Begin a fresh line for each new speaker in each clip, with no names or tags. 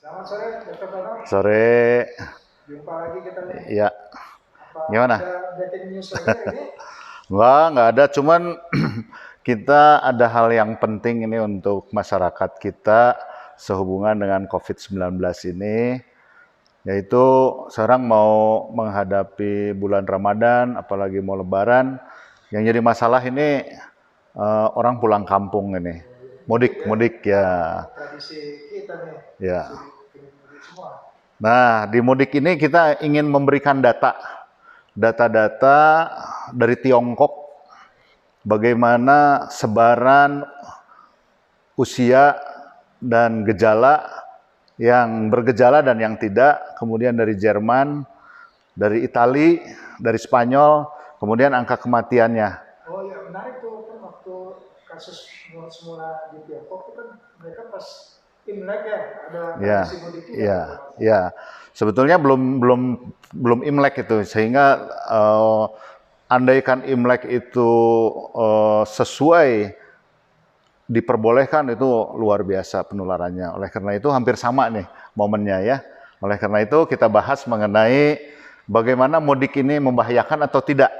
Selamat sore, Dr. Tono.
Sore.
Jumpa lagi kita nih.
Iya.
Apa
Gimana?
ada breaking news lagi ini?
Nggak ada. Cuman kita ada hal yang penting ini untuk masyarakat kita sehubungan dengan COVID-19 ini, yaitu sekarang mau menghadapi bulan Ramadan, apalagi mau Lebaran. Yang jadi masalah ini orang pulang kampung ini, mudik ya.
Tradisi kita nih.
Ya.
Mudik semua.
Nah, di mudik ini kita ingin memberikan data-data dari Tiongkok, bagaimana sebaran usia dan gejala, yang bergejala dan yang tidak, kemudian dari Jerman, dari Itali, dari Spanyol, kemudian angka kematiannya.
Oh ya, menarik tuh kan waktu kasus semula di Tiongkok itu kan mereka pas Imlek ya ada tradisi mudik juga.
Ya. Sebetulnya belum Imlek itu, sehingga andaikan Imlek itu sesuai diperbolehkan, itu luar biasa penularannya. Oleh karena itu hampir sama nih momennya ya. Oleh karena itu kita bahas mengenai bagaimana mudik ini membahayakan atau tidak.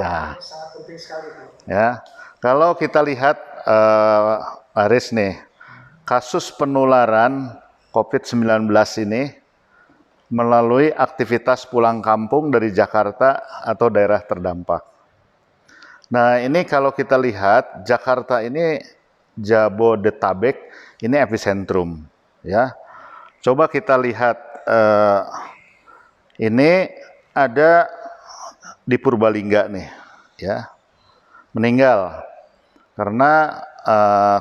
Ya. Sangat penting sekali tuh.
Ya, kalau kita lihat Aris nih, kasus penularan COVID-19 ini melalui aktivitas pulang kampung dari Jakarta atau daerah terdampak. Nah, ini kalau kita lihat Jakarta ini Jabodetabek ini epicentrum, ya. Coba kita lihat ini ada di Purbalingga nih, ya, meninggal karena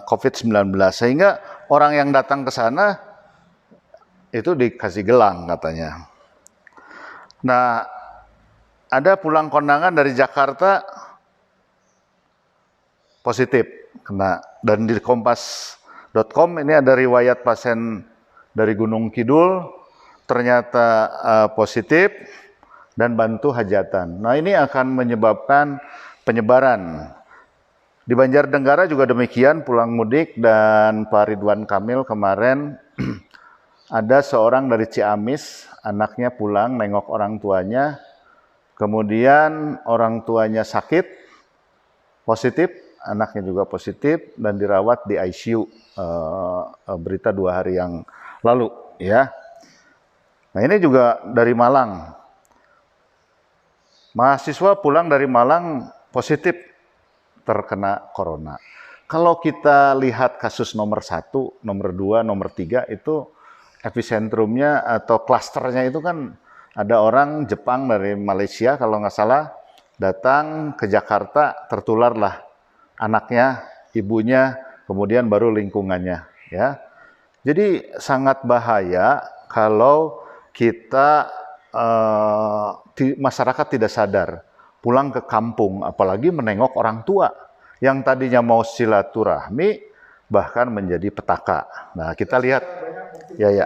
COVID-19, sehingga orang yang datang ke sana itu dikasih gelang katanya. Nah, ada pulang kondangan dari Jakarta positif kena, dan di kompas.com ini ada riwayat pasien dari Gunung Kidul ternyata positif dan bantu hajatan. Nah, ini akan menyebabkan penyebaran. Di Banjarnegara juga demikian, pulang mudik, dan Pak Ridwan Kamil kemarin ada seorang dari Ciamis, anaknya pulang nengok orang tuanya, kemudian orang tuanya sakit, positif, anaknya juga positif, dan dirawat di ICU, berita 2 hari yang lalu, ya. Nah, ini juga dari Malang. Mahasiswa pulang dari Malang positif terkena corona. Kalau kita lihat kasus nomor 1, nomor 2, nomor 3 itu epicentrumnya atau klasternya itu kan ada orang Jepang dari Malaysia kalau nggak salah datang ke Jakarta, tertularlah anaknya, ibunya, kemudian baru lingkungannya, ya. Jadi sangat bahaya kalau kita masyarakat tidak sadar pulang ke kampung, apalagi menengok orang tua yang tadinya mau silaturahmi bahkan menjadi petaka. Nah, kita lihat ya,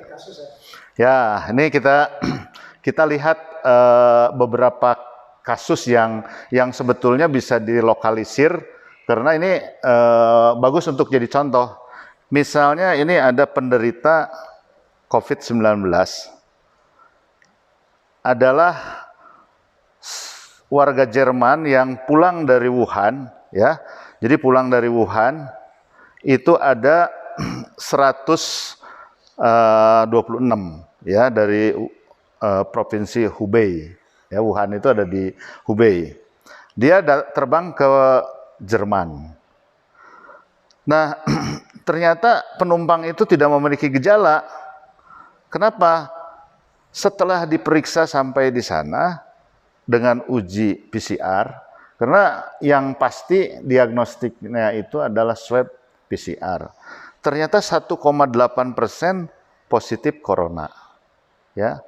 ini kita lihat beberapa kasus yang sebetulnya bisa dilokalisir, karena ini bagus untuk jadi contoh. Misalnya ini ada penderita COVID-19 adalah warga Jerman yang pulang dari Wuhan, ya. Jadi pulang dari Wuhan itu ada 126, ya, dari provinsi Hubei. Ya, Wuhan itu ada di Hubei. Dia terbang ke Jerman. Nah, ternyata penumpang itu tidak memiliki gejala. Kenapa? Setelah diperiksa sampai di sana dengan uji PCR, karena yang pasti diagnostiknya itu adalah swab PCR. Ternyata 1,8% positif corona. Ya.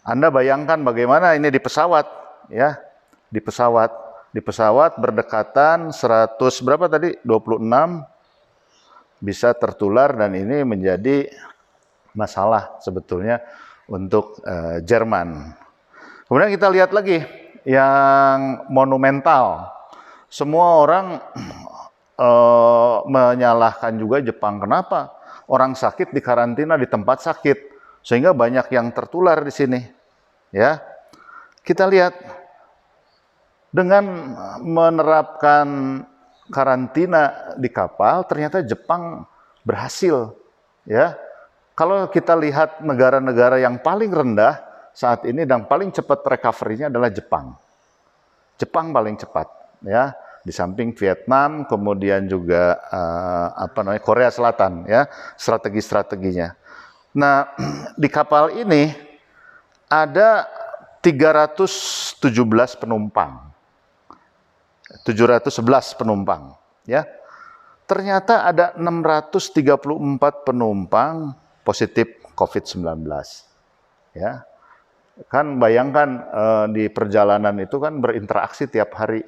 Anda bayangkan bagaimana ini di pesawat, ya. Di pesawat berdekatan 100 berapa tadi? 26 bisa tertular, dan ini menjadi masalah sebetulnya untuk Jerman. Kemudian kita lihat lagi yang monumental. Semua orang menyalahkan juga Jepang. Kenapa? orang sakit dikarantina di tempat sakit, sehingga banyak yang tertular di sini. Ya, kita lihat dengan menerapkan karantina di kapal, ternyata Jepang berhasil. Ya, kalau kita lihat negara-negara yang paling rendah saat ini dan paling cepat recovery-nya adalah Jepang. Jepang paling cepat, ya. Di samping Vietnam, kemudian juga Korea Selatan, ya, strategi-strateginya. Nah, di kapal ini ada 317 penumpang, 711 penumpang, ya. Ternyata ada 634 penumpang positif COVID-19, ya. Kan bayangkan di perjalanan itu kan berinteraksi tiap hari.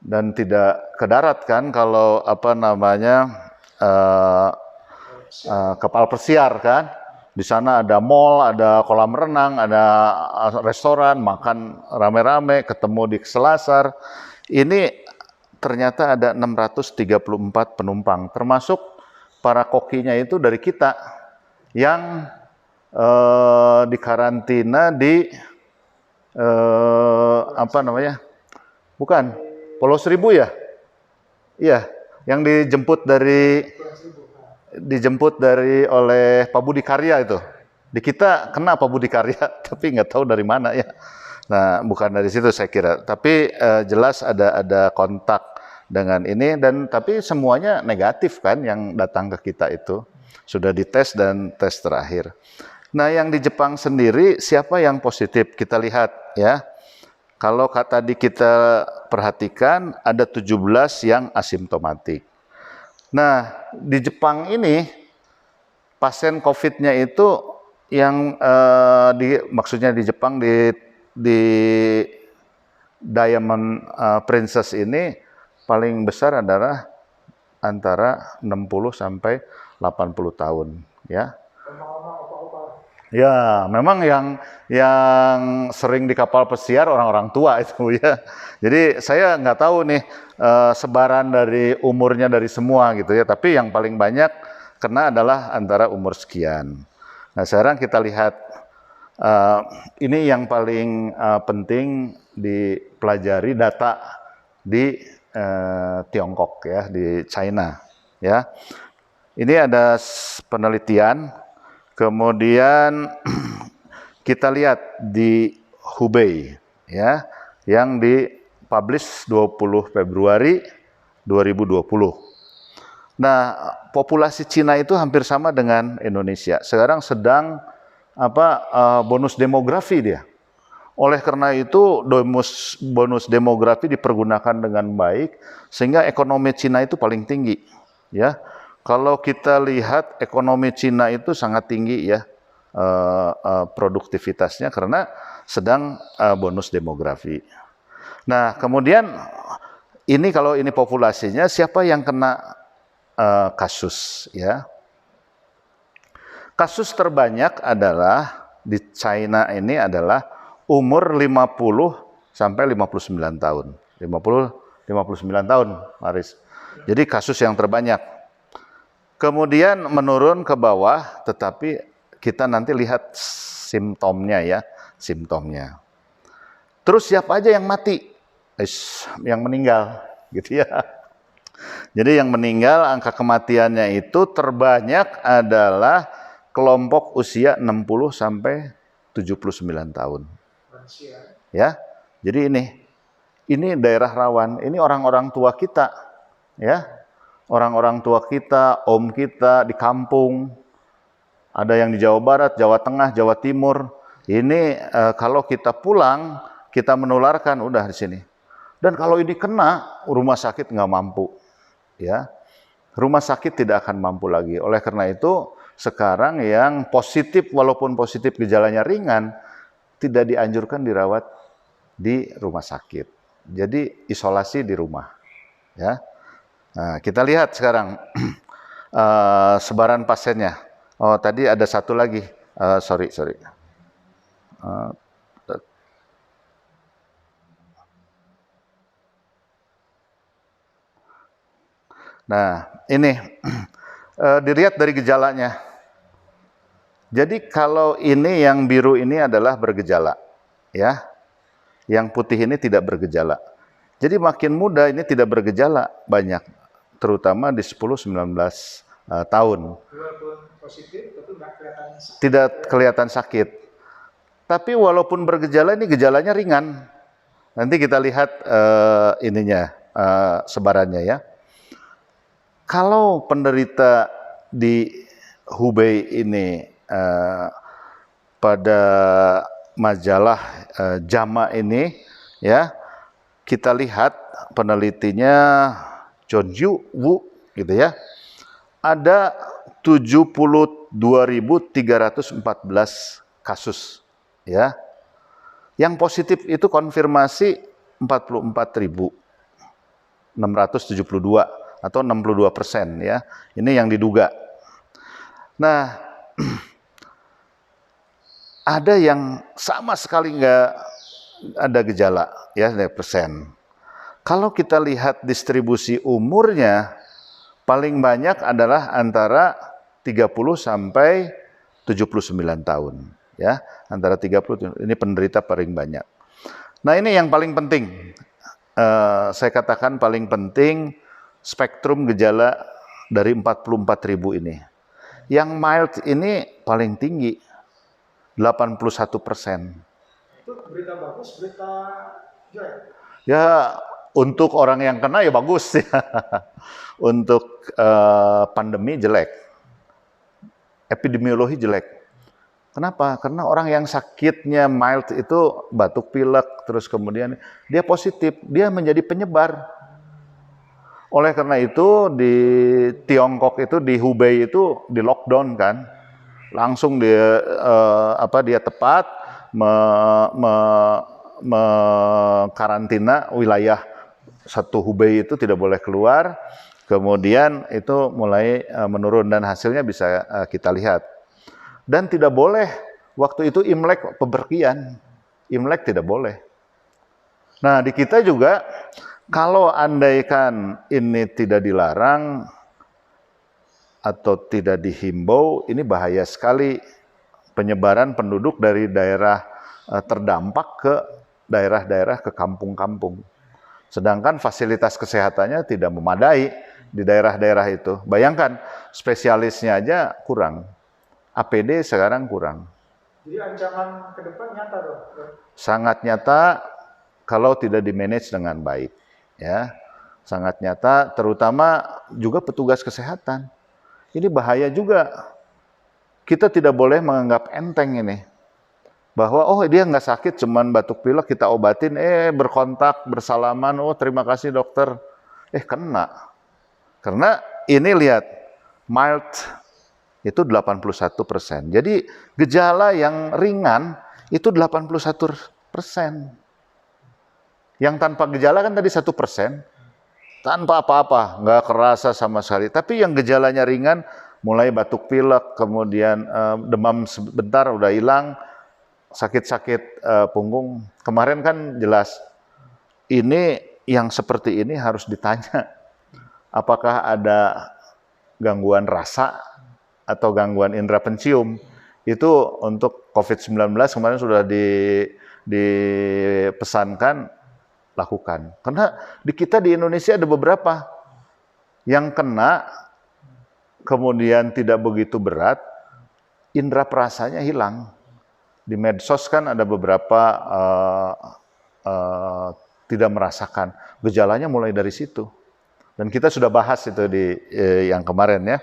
Dan tidak ke darat kan kalau kapal pesiar kan. Di sana ada mall, ada kolam renang, ada restoran, makan rame-rame, ketemu di selasar. Ini ternyata ada 634 penumpang, termasuk para kokinya itu dari kita yang dikarantina di bukan Pulau Seribu ya? Iya, yang dijemput oleh Pak Budi Karya itu. Di kita kena Pak Budi Karya, tapi nggak tahu dari mana ya. Nah, bukan dari situ saya kira. Tapi jelas ada kontak dengan ini tapi semuanya negatif kan yang datang ke kita itu. Sudah dites dan tes terakhir. Nah, yang di Jepang sendiri siapa yang positif? Kita lihat ya. Kalau tadi kita perhatikan ada 17 yang asimptomatik. Nah, di Jepang ini pasien COVID-nya itu yang maksudnya di Jepang di Diamond Princess ini paling besar adalah antara 60 sampai 80 tahun, ya. Ya, memang yang sering di kapal pesiar orang-orang tua itu ya. Jadi saya nggak tahu nih sebaran dari umurnya dari semua gitu ya. Tapi yang paling banyak kena adalah antara umur sekian. Nah, sekarang kita lihat ini yang paling penting dipelajari data di Tiongkok ya, di China ya. Ini ada penelitian. Kemudian kita lihat di Hubei ya, yang dipublish 20 Februari 2020. Nah, populasi Cina itu hampir sama dengan Indonesia. Sekarang sedang bonus demografi dia. Oleh karena itu bonus demografi dipergunakan dengan baik sehingga ekonomi Cina itu paling tinggi ya. Kalau kita lihat ekonomi Cina itu sangat tinggi ya produktivitasnya karena sedang bonus demografi. Nah, kemudian kalau ini populasinya siapa yang kena kasus ya? Kasus terbanyak adalah di China ini adalah umur 50 sampai 59 tahun. 59 tahun, Maris. Jadi kasus yang terbanyak. Kemudian menurun ke bawah, tetapi kita nanti lihat simptomnya ya, simptomnya. Terus siapa aja yang mati? Yang meninggal, gitu ya. Jadi yang meninggal, angka kematiannya itu terbanyak adalah kelompok usia 60 sampai 79 tahun. Ya. Jadi ini daerah rawan, ini orang-orang tua kita, ya. Orang-orang tua kita, om kita di kampung, ada yang di Jawa Barat, Jawa Tengah, Jawa Timur. Ini kalau kita pulang, kita menularkan udah di sini. Dan kalau ini kena, rumah sakit nggak mampu, ya. Rumah sakit tidak akan mampu lagi. Oleh karena itu, sekarang yang positif, walaupun positif gejalanya ringan, tidak dianjurkan dirawat di rumah sakit. Jadi isolasi di rumah, ya. Nah, kita lihat sekarang sebaran pasiennya. Oh, tadi ada satu lagi. Sorry. Nah, ini dilihat dari gejalanya. Jadi kalau ini yang biru ini adalah bergejala, ya. Yang putih ini tidak bergejala. Jadi makin muda ini tidak bergejala banyak, terutama di 10-19 tahun.
Walaupun positif, tapi nggak kelihatan sakit.
Tidak kelihatan sakit. Tapi walaupun bergejala, ini gejalanya ringan. Nanti kita lihat sebarannya ya. Kalau penderita di Hubei ini pada majalah JAMA ini, ya, kita lihat penelitinya Chonju Wu, gitu ya. Ada 72.314 kasus, ya. Yang positif itu konfirmasi 44.672 atau 62%, ya. Ini yang diduga. Nah, ada yang sama sekali nggak ada gejala, ya, 100%. Kalau kita lihat distribusi umurnya, paling banyak adalah antara 30 sampai 79 tahun, ya. Antara 30, ini penderita paling banyak. Nah, ini yang paling penting. Saya katakan paling penting spektrum gejala dari 44.000 ini. Yang mild ini paling tinggi, 81%.
Itu berita bagus, berita jelek?
Ya, untuk orang yang kena ya bagus ya. Untuk pandemi jelek. Epidemiologi jelek. Kenapa? Karena orang yang sakitnya mild itu batuk pilek, terus kemudian dia positif, dia menjadi penyebar. Oleh karena itu di Tiongkok itu, di Hubei itu di lockdown kan. Langsung dia tepat mekarantina wilayah satu Hubei itu, tidak boleh keluar. Kemudian itu mulai menurun dan hasilnya bisa kita lihat. Dan tidak boleh waktu itu Imlek bepergian. Imlek tidak boleh. Nah, di kita juga kalau andaikan ini tidak dilarang atau tidak dihimbau, ini bahaya sekali penyebaran penduduk dari daerah terdampak ke daerah-daerah, ke kampung-kampung. Sedangkan fasilitas kesehatannya tidak memadai di daerah-daerah itu. Bayangkan, spesialisnya aja kurang. APD sekarang kurang.
Jadi ancaman ke depan nyata dong?
Sangat nyata kalau tidak di-manage dengan baik. Ya, sangat nyata, terutama juga petugas kesehatan. Ini bahaya juga. Kita tidak boleh menganggap enteng ini. Bahwa oh dia nggak sakit, cuman batuk pilek, kita obatin, berkontak, bersalaman, oh terima kasih dokter. Kena. Karena ini lihat, mild itu 81%. Jadi gejala yang ringan itu 81%. Yang tanpa gejala kan tadi 1%. Tanpa apa-apa, nggak kerasa sama sekali. Tapi yang gejalanya ringan, mulai batuk pilek, kemudian demam sebentar udah hilang, sakit-sakit punggung. Kemarin kan jelas, ini yang seperti ini harus ditanya, apakah ada gangguan rasa atau gangguan indera pencium. Itu untuk COVID-19 kemarin sudah dipesankan, lakukan. Karena di kita di Indonesia ada beberapa yang kena, kemudian tidak begitu berat, indera perasanya hilang. Di medsos kan ada beberapa tidak merasakan. Gejalanya mulai dari situ. Dan kita sudah bahas itu di yang kemarin ya.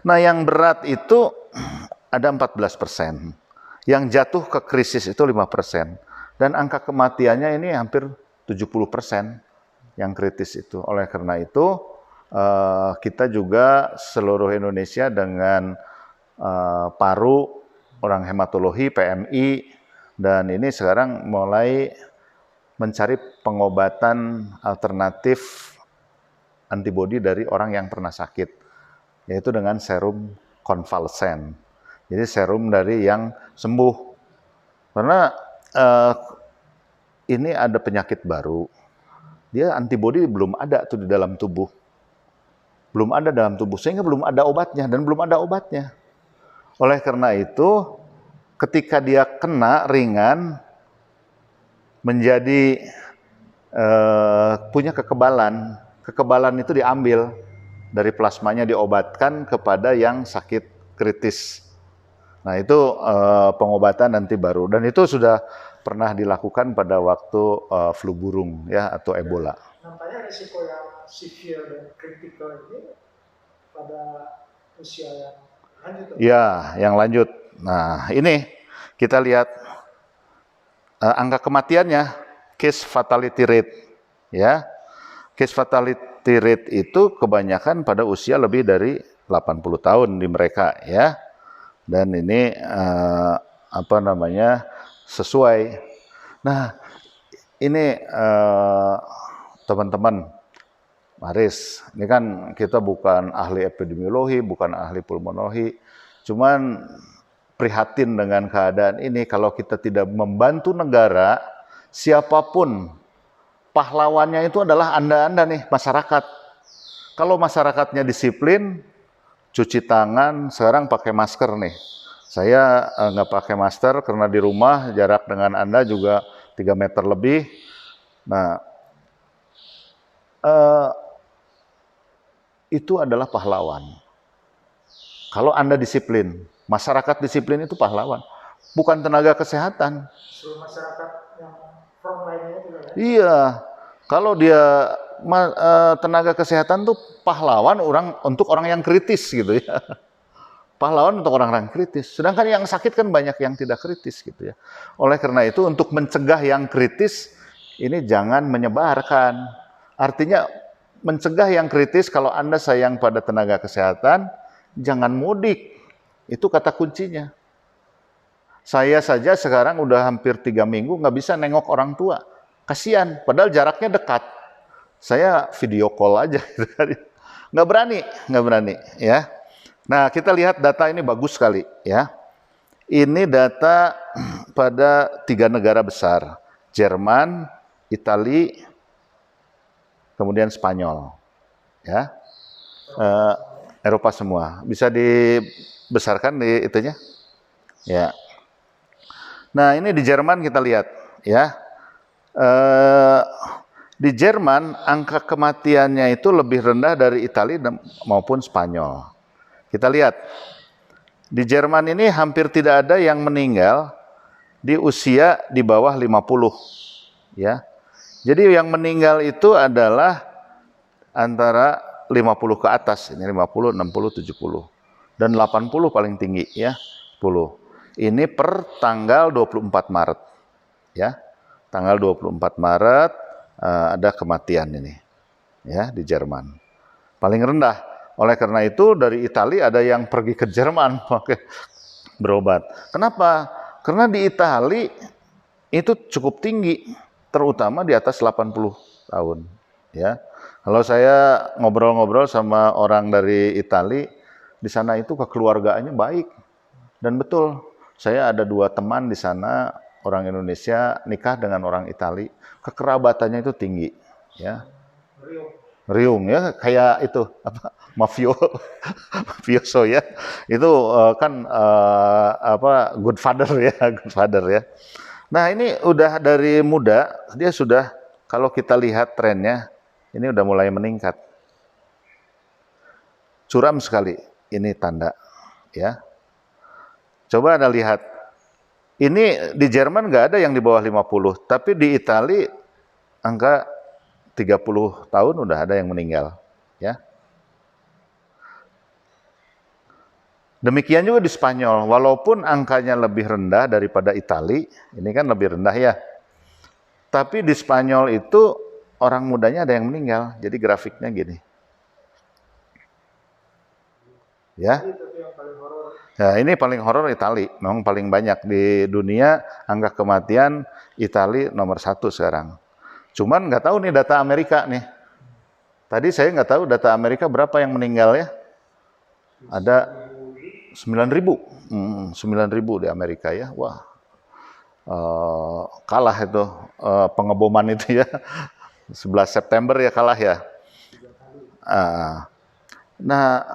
Nah, yang berat itu ada 14%. Yang jatuh ke krisis itu 5%. Dan angka kematiannya ini hampir 70% yang kritis itu. Oleh karena itu, kita juga seluruh Indonesia dengan paru, orang hematologi, PMI, dan ini sekarang mulai mencari pengobatan alternatif antibodi dari orang yang pernah sakit, yaitu dengan serum konvalesen. Jadi serum dari yang sembuh. Karena ini ada penyakit baru, dia antibodi belum ada tuh di dalam tubuh. belum ada dalam tubuh, sehingga belum ada obatnya dan belum ada obatnya. Oleh karena itu, ketika dia kena ringan, menjadi punya kekebalan. Kekebalan itu diambil dari plasmanya, diobatkan kepada yang sakit kritis. Nah itu pengobatan nanti baru, dan itu sudah pernah dilakukan pada waktu flu burung ya atau Ebola.
Nampaknya risiko yang severe dan kritikal ini pada usia yang lanjut.
Ya, yang lanjut. Nah ini kita lihat angka kematiannya, case fatality rate, ya. Case fatality rate itu kebanyakan pada usia lebih dari 80 tahun di mereka, ya. Dan ini sesuai. Nah, ini teman-teman, Maris, ini kan kita bukan ahli epidemiologi, bukan ahli pulmonologi, cuman prihatin dengan keadaan ini. Kalau kita tidak membantu negara, siapapun pahlawannya itu adalah Anda nih, masyarakat. Kalau masyarakatnya disiplin, cuci tangan, sekarang pakai masker nih. Saya nggak pakai masker karena di rumah jarak dengan Anda juga 3 meter lebih. Nah, itu adalah pahlawan. Kalau Anda disiplin, masyarakat disiplin itu pahlawan, bukan tenaga kesehatan.
Seluruh masyarakat yang front line-nya juga ya?
Iya, kalau dia tenaga kesehatan tuh pahlawan untuk orang yang kritis gitu ya. Pahlawan untuk orang-orang kritis. Sedangkan yang sakit kan banyak yang tidak kritis gitu ya. Oleh karena itu untuk mencegah yang kritis ini jangan menyebarkan. Artinya mencegah yang kritis, kalau Anda sayang pada tenaga kesehatan, jangan mudik. Itu kata kuncinya. Saya saja sekarang udah hampir 3 minggu nggak bisa nengok orang tua. Kasian, padahal jaraknya dekat. Saya video call aja. Nggak berani ya. Nah, kita lihat data ini bagus sekali ya. Ini data pada 3 negara besar. Jerman, Italia, kemudian Spanyol. Ya. Eropa semua. Bisa dibesarkan di itunya? Ya. Nah, ini di Jerman kita lihat ya. Di Jerman angka kematiannya itu lebih rendah dari Italia maupun Spanyol. Kita lihat, di Jerman ini hampir tidak ada yang meninggal di usia di bawah 50. Ya. Jadi yang meninggal itu adalah antara 50 ke atas, ini 50, 60, 70. Dan 80 paling tinggi ya, 10. Ini per tanggal 24 Maret. Ya. Tanggal 24 Maret ada kematian ini. Ya, di Jerman. Paling rendah. Oleh karena itu dari Italia ada yang pergi ke Jerman berobat. Kenapa? Karena di Italia itu cukup tinggi, terutama di atas 80 tahun. Ya, kalau saya ngobrol-ngobrol sama orang dari Italia, di sana itu kekeluargaannya baik. Dan betul, saya ada 2 teman di sana, orang Indonesia nikah dengan orang Italia, kekerabatannya itu tinggi. Ya. Riung ya, kayak itu mafioso ya, itu kan good father ya. Nah ini udah dari muda dia sudah, kalau kita lihat trennya ini udah mulai meningkat, curam sekali ini tanda ya. Coba Anda lihat, ini di Jerman nggak ada yang di bawah 50, tapi di Italia angka 30 tahun udah ada yang meninggal, ya. Demikian juga di Spanyol, walaupun angkanya lebih rendah daripada Italia, ini kan lebih rendah ya. Tapi di Spanyol itu orang mudanya ada yang meninggal, jadi grafiknya gini. Ya. Nah, ini paling horor Italia, memang paling banyak di dunia angka kematian Italia nomor 1 sekarang. Cuman nggak tahu nih data Amerika nih. Tadi saya nggak tahu data Amerika berapa yang meninggal ya. Ada 9.000. 9.000 di Amerika ya. Wah, kalah itu pengeboman itu ya. 11 September ya kalah ya. Nah,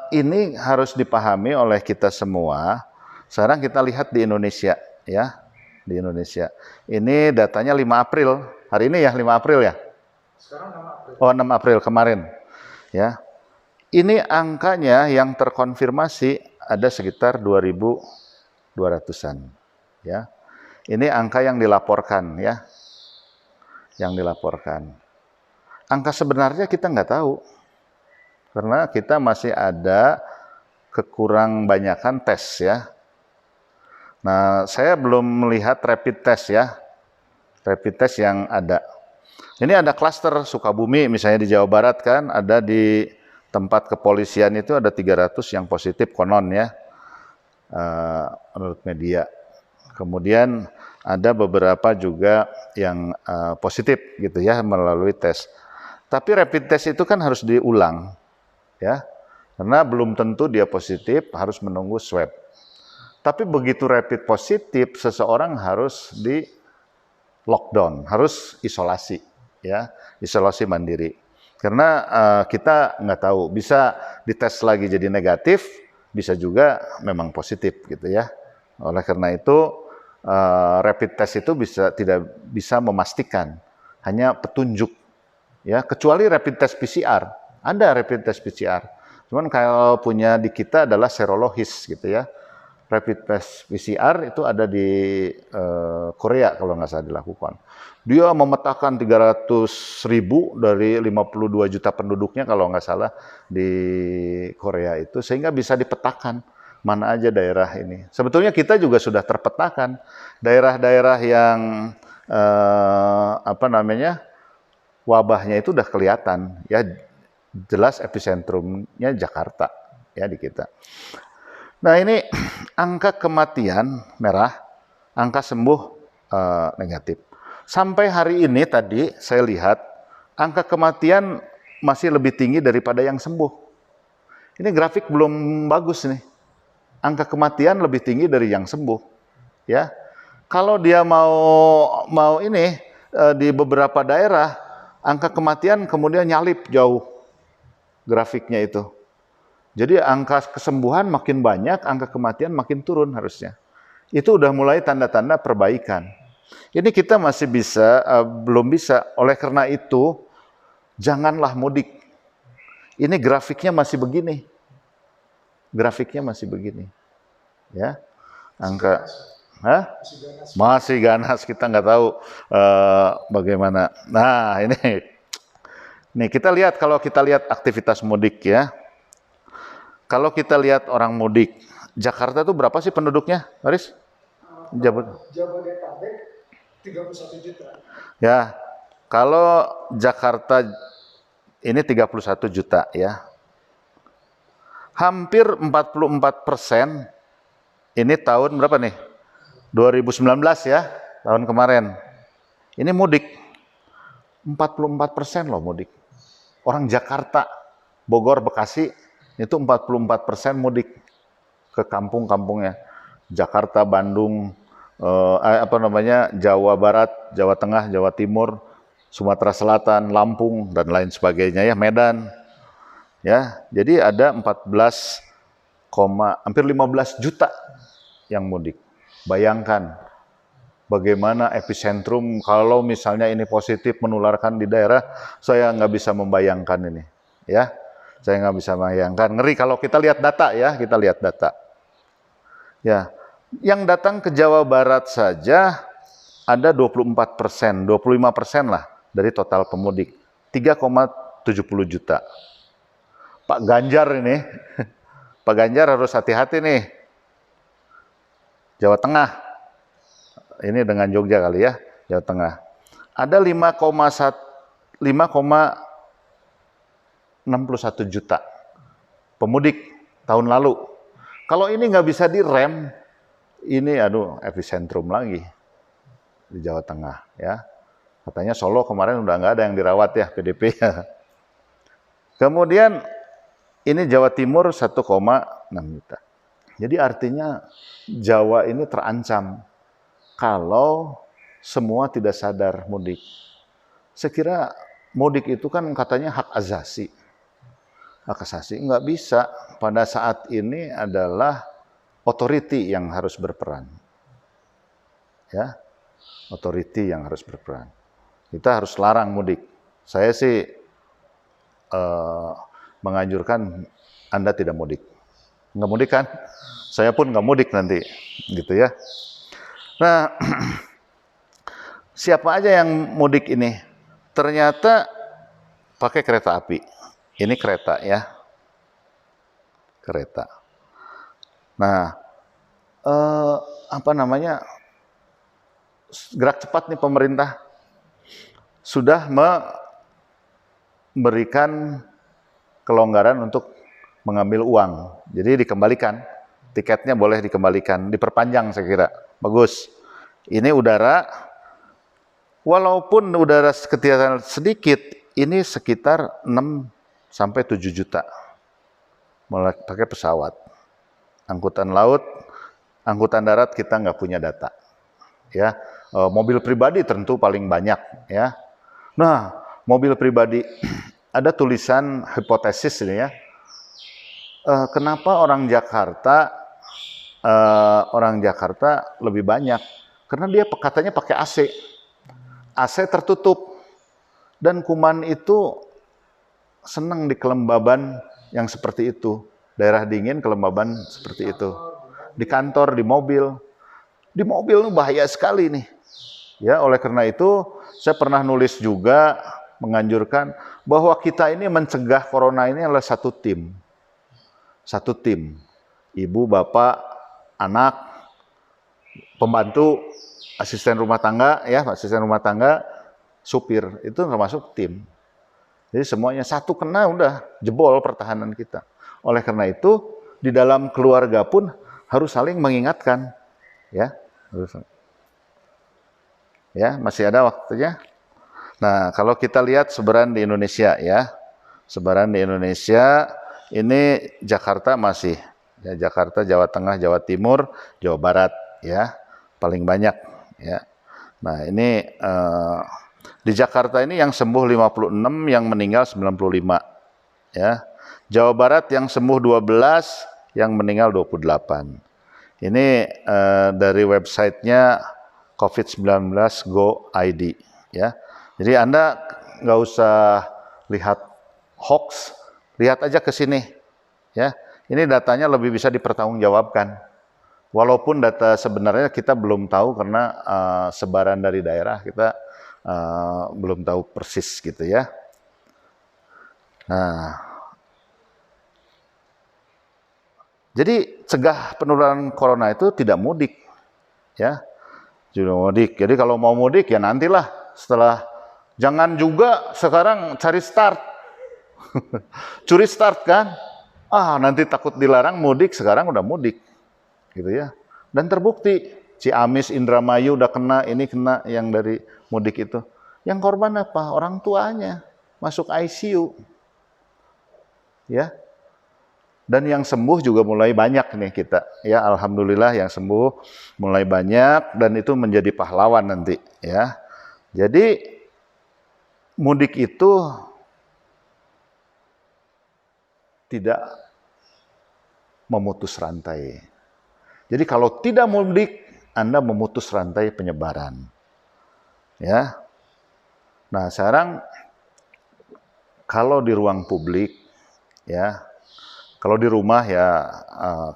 ini harus dipahami oleh kita semua. Sekarang kita lihat di Indonesia, ya, di Indonesia. Ini datanya 5 April. Hari ini ya 5 April ya.
Sekarang 6 April.
Oh, 6 April kemarin. Ya. Ini angkanya yang terkonfirmasi ada sekitar 2.200-an. Ya. Ini angka yang dilaporkan, ya. Yang dilaporkan. Angka sebenarnya kita nggak tahu. Karena kita masih ada kekurang banyakan tes, ya. Nah, saya belum melihat rapid test, ya. Rapid test yang ada. Ini ada klaster Sukabumi misalnya di Jawa Barat kan, ada di tempat kepolisian itu ada 300 yang positif konon, ya. Menurut media. Kemudian ada beberapa juga yang positif gitu ya melalui tes. Tapi rapid test itu kan harus diulang, ya. Karena belum tentu dia positif, harus menunggu swab. Tapi begitu rapid positif, seseorang harus di lockdown, harus isolasi, ya, isolasi mandiri. Karena kita nggak tahu, bisa dites lagi jadi negatif, bisa juga memang positif gitu ya. Oleh karena itu rapid test itu tidak bisa memastikan, hanya petunjuk, ya. Kecuali rapid test PCR, ada rapid test PCR. Cuman kalau punya di kita adalah serologis gitu ya. Rapid test PCR itu ada di Korea kalau nggak salah dilakukan. Dia memetakan 300.000 dari 52 juta penduduknya kalau nggak salah di Korea itu, sehingga bisa dipetakan mana aja daerah ini. Sebetulnya kita juga sudah terpetakan daerah-daerah yang wabahnya itu udah kelihatan, ya, jelas epicentrumnya Jakarta, ya, di kita. Nah, ini angka kematian merah, angka sembuh negatif. Sampai hari ini tadi saya lihat angka kematian masih lebih tinggi daripada yang sembuh. Ini grafik belum bagus nih. Angka kematian lebih tinggi dari yang sembuh, ya. Kalau dia mau ini di beberapa daerah angka kematian kemudian nyalip jauh grafiknya itu. Jadi angka kesembuhan makin banyak, angka kematian makin turun harusnya. Itu udah mulai tanda-tanda perbaikan. Ini kita masih belum bisa. Oleh karena itu, janganlah mudik. Ini grafiknya masih begini. Grafiknya masih begini. Ya, angka masih ganas. Kita nggak tahu bagaimana. Nah, ini kita lihat, kalau kita lihat aktivitas mudik, ya. Kalau kita lihat orang mudik, Jakarta itu berapa sih penduduknya, Haris?
Jabodetabek 31 juta.
Ya, kalau Jakarta ini 31 juta, ya. Hampir 44%, ini tahun berapa nih? 2019 ya, tahun kemarin. Ini mudik. 44% loh mudik. Orang Jakarta, Bogor, Bekasi, itu 44% mudik ke kampung-kampungnya. Jakarta, Bandung, Jawa Barat, Jawa Tengah, Jawa Timur, Sumatera Selatan, Lampung, dan lain sebagainya, ya, Medan. Ya, jadi ada hampir 15 juta yang mudik. Bayangkan bagaimana epicentrum kalau misalnya ini positif menularkan di daerah, saya nggak bisa membayangkan ini, ya. Saya nggak bisa membayangkan. Ngeri kalau kita lihat data, ya, kita lihat data. Ya, yang datang ke Jawa Barat saja ada 24%, 25% lah dari total pemudik. 3,70 juta. Pak Ganjar ini, Pak Ganjar harus hati-hati nih. Jawa Tengah, ini dengan Jogja kali ya, Jawa Tengah. Ada 5,61 juta pemudik tahun lalu. Kalau ini nggak bisa direm, ini epicentrum lagi di Jawa Tengah, ya. Katanya Solo kemarin udah nggak ada yang dirawat, ya, PDP. Kemudian ini Jawa Timur 1,6 juta. Jadi artinya Jawa ini terancam kalau semua tidak sadar mudik. Saya kira mudik itu kan katanya hak asasi. hak asasi. Nggak bisa. Pada saat ini adalah authority yang harus berperan. Ya, authority yang harus berperan. Kita harus larang mudik. Saya sih menganjurkan Anda tidak mudik. Nggak mudik kan? Saya pun nggak mudik nanti, gitu ya. Nah, siapa aja yang mudik ini? Ternyata pakai kereta api. Ini kereta ya, kereta. Nah, apa namanya? Gerak cepat nih pemerintah sudah memberikan kelonggaran untuk mengambil uang. Jadi dikembalikan, tiketnya boleh dikembalikan, diperpanjang saya kira. Bagus. Ini udara, walaupun udara ketinggian sedikit, ini sekitar 6-7 juta pakai pesawat. Angkutan laut, angkutan darat kita nggak punya data. Ya, mobil pribadi tentu paling banyak. Ya, nah mobil pribadi ada tulisan hipotesis ini ya. Kenapa orang Jakarta lebih banyak? Karena dia katanya pakai AC. AC tertutup. Dan kuman itu senang di kelembaban yang seperti itu. Daerah dingin, kelembaban seperti itu. Di kantor, di mobil. Di mobil itu bahaya sekali nih. Ya, oleh karena itu saya pernah nulis juga menganjurkan bahwa kita ini mencegah corona ini adalah satu tim. Satu tim. Ibu, bapak, anak, pembantu, asisten rumah tangga, ya, asisten rumah tangga, supir, itu termasuk tim. Jadi semuanya satu kena udah jebol pertahanan kita. Oleh karena itu di dalam keluarga pun harus saling mengingatkan, ya. Ya, masih ada waktunya. Nah, kalau kita lihat sebaran di Indonesia ya. Sebaran di Indonesia ini Jakarta masih ya, Jakarta, Jawa Tengah, Jawa Timur, Jawa Barat ya, paling banyak ya. Nah, ini di Jakarta ini yang sembuh 56, yang meninggal 95 ya. Jawa Barat yang sembuh 12, yang meninggal 28. Ini dari websitenya COVID-19 Go ID ya. Jadi Anda nggak usah lihat hoax, lihat aja ke sini ya. Ini datanya lebih bisa dipertanggungjawabkan. Walaupun data sebenarnya kita belum tahu karena sebaran dari daerah kita belum tahu persis gitu ya. Nah, jadi cegah penularan corona itu tidak mudik, ya, tidak mudik. Jadi kalau mau mudik ya nantilah setelah. Jangan juga sekarang cari start, curi start kan? Nanti takut dilarang mudik, sekarang udah mudik, gitu ya. Dan terbukti Ciamis, Indramayu udah kena, ini kena yang dari mudik itu. Yang korban apa? Orang tuanya masuk ICU, ya. Dan yang sembuh juga mulai banyak nih kita, ya. Alhamdulillah yang sembuh mulai banyak dan itu menjadi pahlawan nanti, ya. Jadi mudik itu tidak memutus rantai. Jadi kalau tidak mudik, Anda memutus rantai penyebaran. Ya. Nah, sekarang kalau di ruang publik, ya, kalau di rumah ya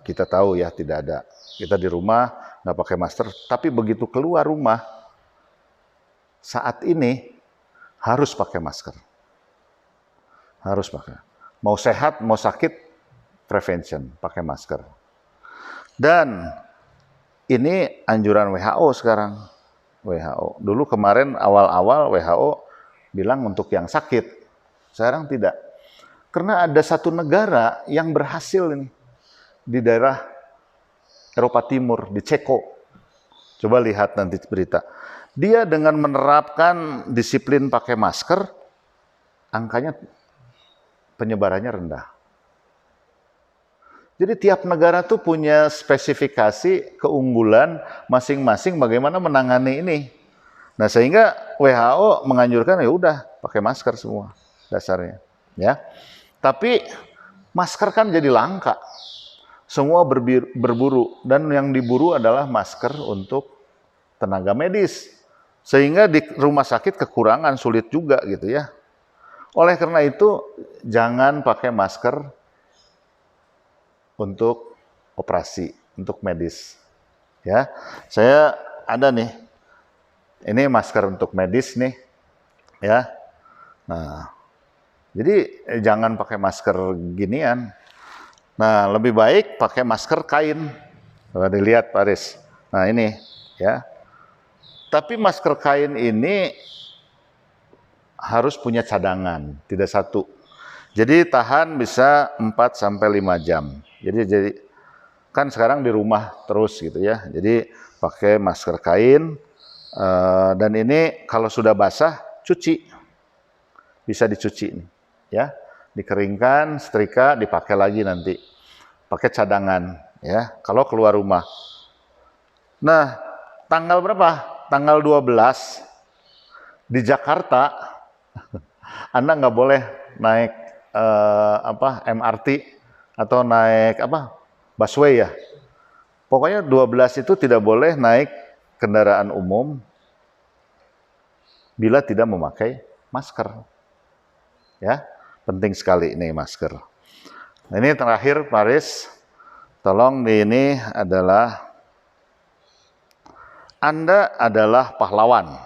kita tahu ya tidak ada. Kita di rumah nggak pakai masker, tapi begitu keluar rumah, saat ini harus pakai masker. Harus pakai. Mau sehat, mau sakit, prevention, pakai masker. Dan ini anjuran WHO sekarang. WHO. Dulu kemarin awal-awal WHO bilang untuk yang sakit. Sekarang tidak. Karena ada satu negara yang berhasil ini di daerah Eropa Timur, di Ceko. Coba lihat nanti berita. Dia dengan menerapkan disiplin pakai masker, angkanya penyebarannya rendah. Jadi tiap negara tuh punya spesifikasi keunggulan masing-masing bagaimana menangani ini. Nah, sehingga WHO menganjurkan ya udah pakai masker semua dasarnya, ya. Tapi Masker kan jadi langka. Semua berburu, dan yang diburu adalah masker untuk tenaga medis. Sehingga di rumah sakit kekurangan, sulit juga gitu ya. Oleh karena itu, jangan pakai masker untuk operasi, untuk medis. Ya, saya ada nih, ini masker untuk medis nih, ya. Nah, jadi jangan pakai masker ginian. Nah, lebih baik pakai masker kain. Coba dilihat Pak Aris. Nah ini, ya. Tapi masker kain ini harus punya cadangan, tidak satu. Jadi tahan bisa 4-5 jam. Jadi kan sekarang di rumah terus gitu ya. Jadi pakai masker kain, dan ini kalau sudah basah cuci, bisa dicuci nih, ya, dikeringkan, setrika, dipakai lagi nanti, pakai cadangan, ya, kalau keluar rumah. Nah, tanggal berapa? Tanggal 12 di Jakarta, Anda nggak boleh naik MRT atau naik busway ya. Pokoknya 12 itu tidak boleh naik kendaraan umum bila tidak memakai masker. Ya, penting sekali ini masker. Nah, ini terakhir Pak Aris, tolong ini adalah Anda adalah pahlawan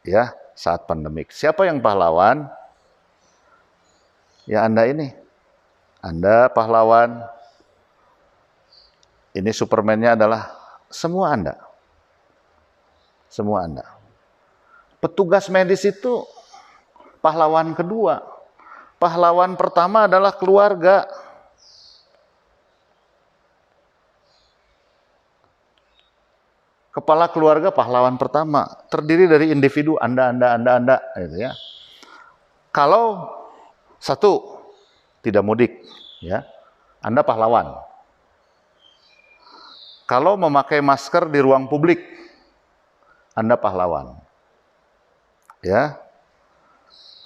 ya saat pandemik. Siapa yang pahlawan? Ya Anda ini. Anda pahlawan. Ini Superman-nya adalah semua Anda. Semua Anda. Petugas medis itu pahlawan kedua. Pahlawan pertama adalah keluarga. Kepala keluarga pahlawan pertama, terdiri dari individu Anda, gitu ya. Kalau satu tidak mudik, ya, Anda pahlawan. Kalau memakai masker di ruang publik, Anda pahlawan. Ya.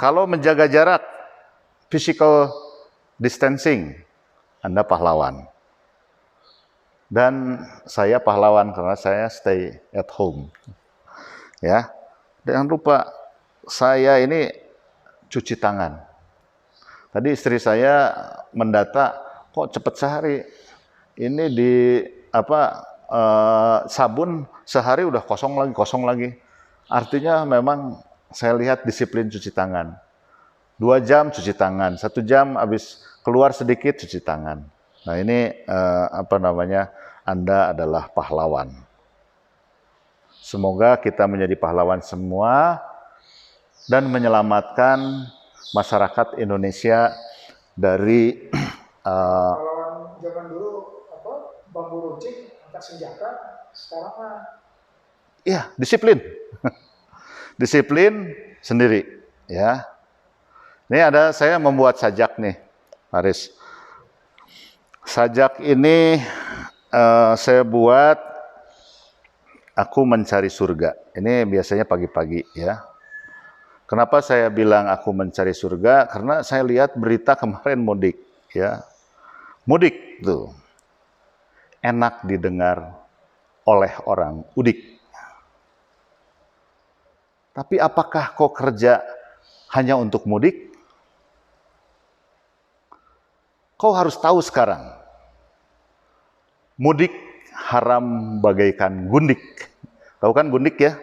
Kalau menjaga jarak, physical distancing, Anda pahlawan. Dan saya pahlawan karena saya stay at home. Ya. Jangan lupa saya ini cuci tangan. Tadi istri saya mendata, kok cepat sehari. Ini di sabun sehari udah kosong lagi. Artinya memang saya lihat disiplin cuci tangan. 2 jam cuci tangan, 1 jam habis keluar sedikit cuci tangan. Nah ini Anda adalah pahlawan. Semoga kita menjadi pahlawan semua dan menyelamatkan masyarakat Indonesia dari
pahlawan zaman dulu bambu runcing, angkat senjata, sekarang mah
ya disiplin. Disiplin sendiri, ya. Ini saya membuat sajak nih, Aris. Sajak ini saya buat aku mencari surga. Ini biasanya pagi-pagi ya. Kenapa saya bilang aku mencari surga? Karena saya lihat berita kemarin mudik ya. Mudik tuh enak didengar oleh orang udik. Tapi apakah kau kerja hanya untuk mudik? Kau harus tahu sekarang, mudik haram bagaikan gundik. Tahu kan gundik ya?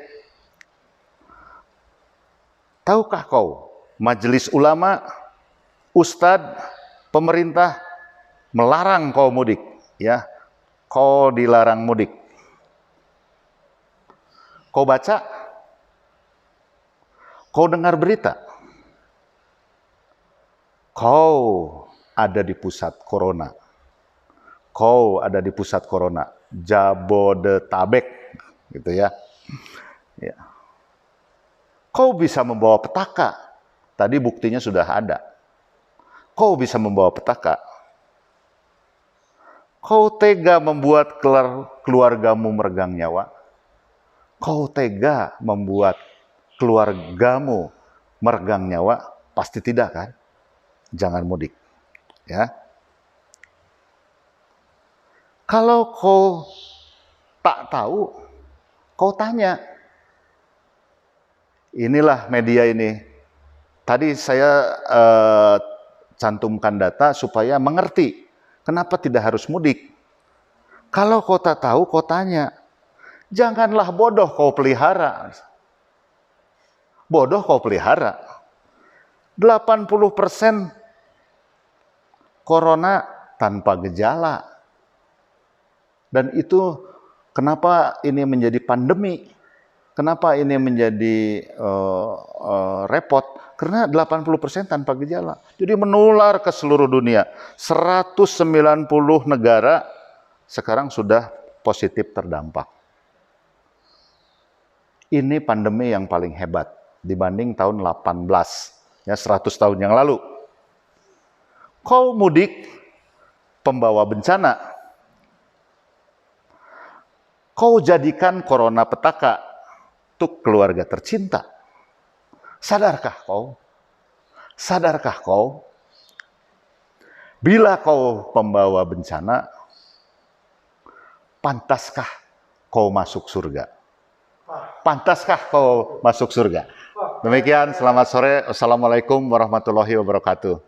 Tahukah kau, majelis ulama, ustadz, pemerintah melarang kau mudik, ya? Kau dilarang mudik. Kau baca? Kau dengar berita? Kau ada di pusat corona. Kau ada di pusat corona. Jabodetabek, gitu ya. Ya. Kau bisa membawa petaka. Tadi buktinya sudah ada. Kau bisa membawa petaka. Kau tega membuat keluargamu meregang nyawa. Kau tega membuat keluargamu meregang nyawa. Pasti tidak kan? Jangan mudik. Ya. Kalau kau tak tahu, kau tanya. Inilah media ini. Tadi saya cantumkan data supaya mengerti kenapa tidak harus mudik. Kalau kau tak tahu, kau tanya. Janganlah bodoh kau pelihara. Bodoh kau pelihara. 80% corona tanpa gejala. Dan itu kenapa ini menjadi pandemi? Kenapa ini menjadi repot? Karena 80% tanpa gejala. Jadi menular ke seluruh dunia. 190 negara sekarang sudah positif terdampak. Ini pandemi yang paling hebat dibanding tahun 18, ya 100 tahun yang lalu. Kau mudik, pembawa bencana. Kau jadikan corona petaka untuk keluarga tercinta. Sadarkah kau? Sadarkah kau? Bila kau pembawa bencana, pantaskah kau masuk surga? Pantaskah kau masuk surga? Demikian, selamat sore. Assalamualaikum warahmatullahi wabarakatuh.